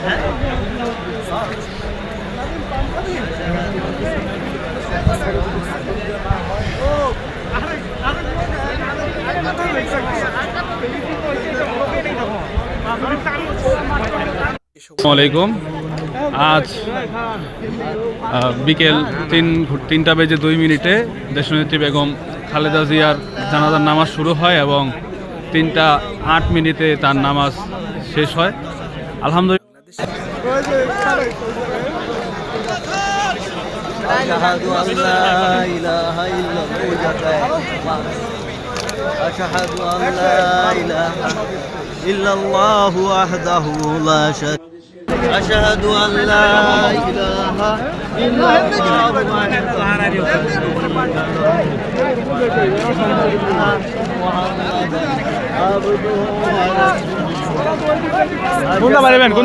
আসসালামু আলাইকুম। আজ বিকেল 3:02 দেশনেত্রী বেগম খালেদা জিয়ার জানাজার নামাজ শুরু হয় এবং 3:08 তার নামাজ শেষ হয়। আলহামদুলিল্লাহ। أشهد أن لا إله إلا الله وحده لا شريك له أشهد أن لا إله إلا الله وحده لا شريك له